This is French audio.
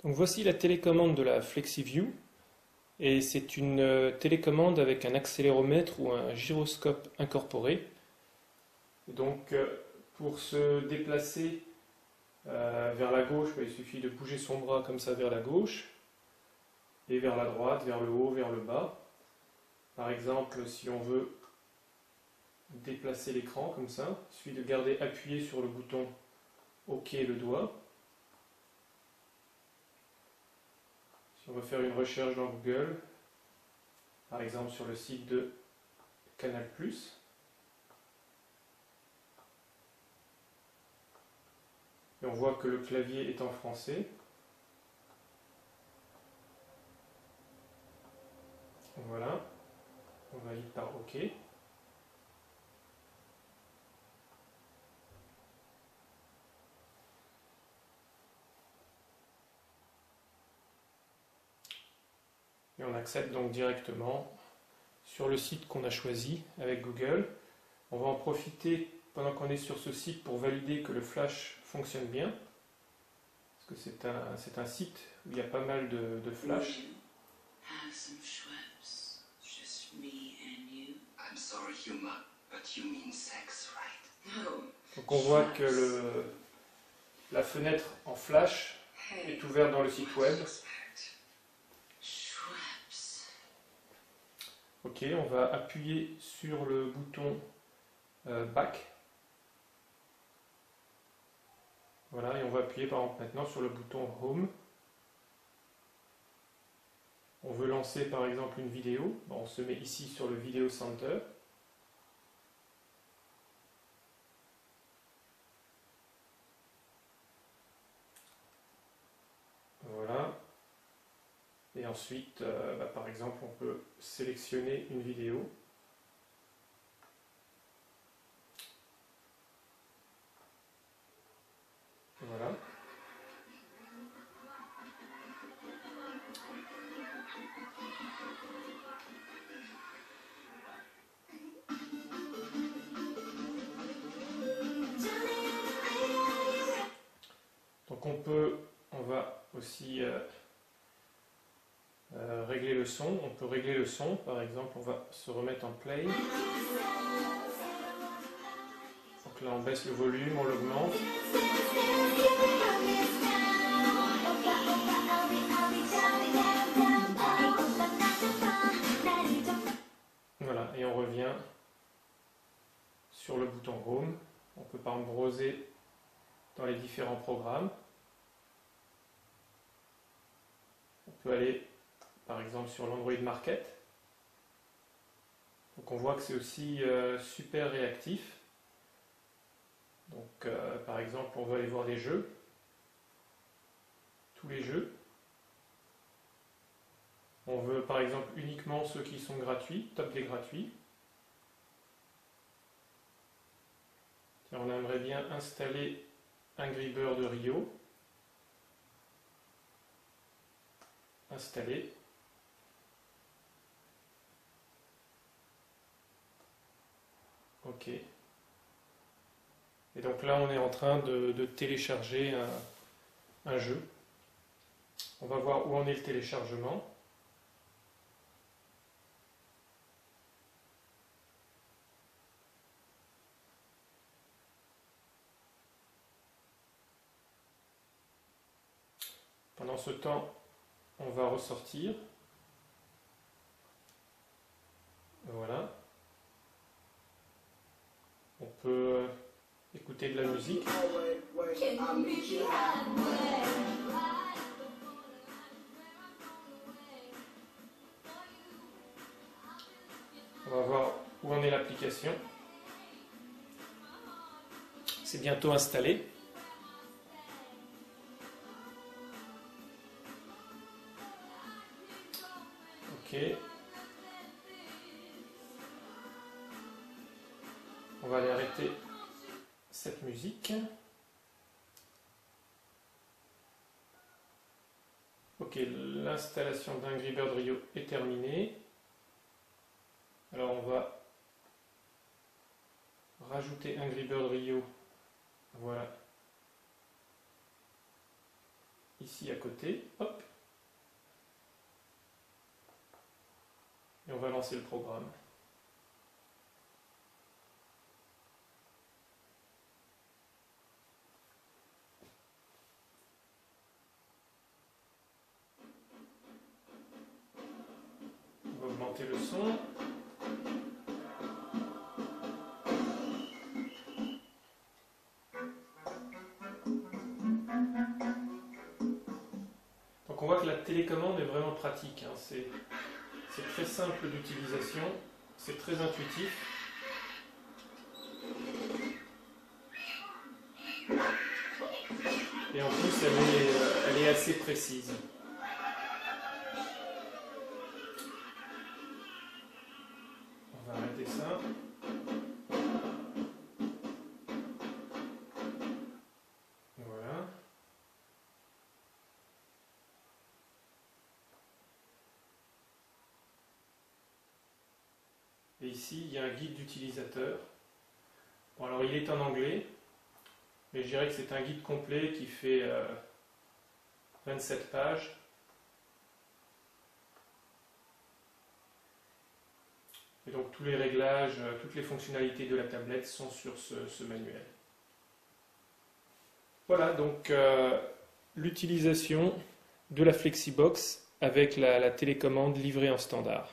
Donc voici la télécommande de la FlexiView et c'est une télécommande avec un accéléromètre ou un gyroscope incorporé. Donc pour se déplacer vers la gauche, il suffit de bouger son bras comme ça vers la gauche et vers la droite, vers le haut, vers le bas. Par exemple, si on veut déplacer l'écran comme ça, il suffit de garder appuyé sur le bouton OK le doigt. Si on veut faire une recherche dans Google, par exemple sur le site de Canal+, et on voit que le clavier est en français. Voilà, on valide par OK. Et on accède donc directement sur le site qu'on a choisi avec Google. On va en profiter pendant qu'on est sur ce site pour valider que le flash fonctionne bien. Parce que c'est un site où il y a pas mal de flash. Donc on voit que la fenêtre en flash est ouverte dans le site web. Ok, on va appuyer sur le bouton Back. Voilà, et on va appuyer par exemple maintenant sur le bouton Home. On veut lancer par exemple une vidéo. Bon, on se met ici sur le Video Center. Voilà. Et ensuite, par exemple, on peut sélectionner une vidéo. Voilà. Donc on va aussi régler le son. On peut régler le son, par exemple, on va se remettre en play. Donc là, on baisse le volume, on l'augmente. Voilà, et on revient sur le bouton Home. On peut par exemple browser dans les différents programmes. On peut aller par exemple sur l'Android Market. Donc on voit que c'est aussi super réactif. Donc par exemple on veut aller voir des jeux, tous les jeux. On veut par exemple uniquement ceux qui sont gratuits, top des gratuits. Tiens, on aimerait bien installer Angry Bird de Rio. Installer. Ok. Et donc là, on est en train de télécharger un jeu. On va voir où en est le téléchargement. Pendant ce temps, on va ressortir. Voilà. On peut écouter de la musique. On va voir où en est l'application. C'est bientôt installé. Ok. On va aller arrêter cette musique. Ok, l'installation d'Angry Bird Rio est terminée. Alors on va rajouter Angry Bird Rio. Voilà. ici à côté. Hop. Et on va lancer le programme. On va augmenter le son. Donc on voit que la télécommande est vraiment pratique, hein. C'est très simple d'utilisation, c'est très intuitif. Et en plus, elle est assez précise. On va arrêter ça. Voilà. Et ici, il y a un guide d'utilisateur. Bon, alors il est en anglais, mais je dirais que c'est un guide complet qui fait 27 pages. Et donc tous les réglages, toutes les fonctionnalités de la tablette sont sur ce manuel. Voilà donc l'utilisation de la Flexibox avec la télécommande livrée en standard.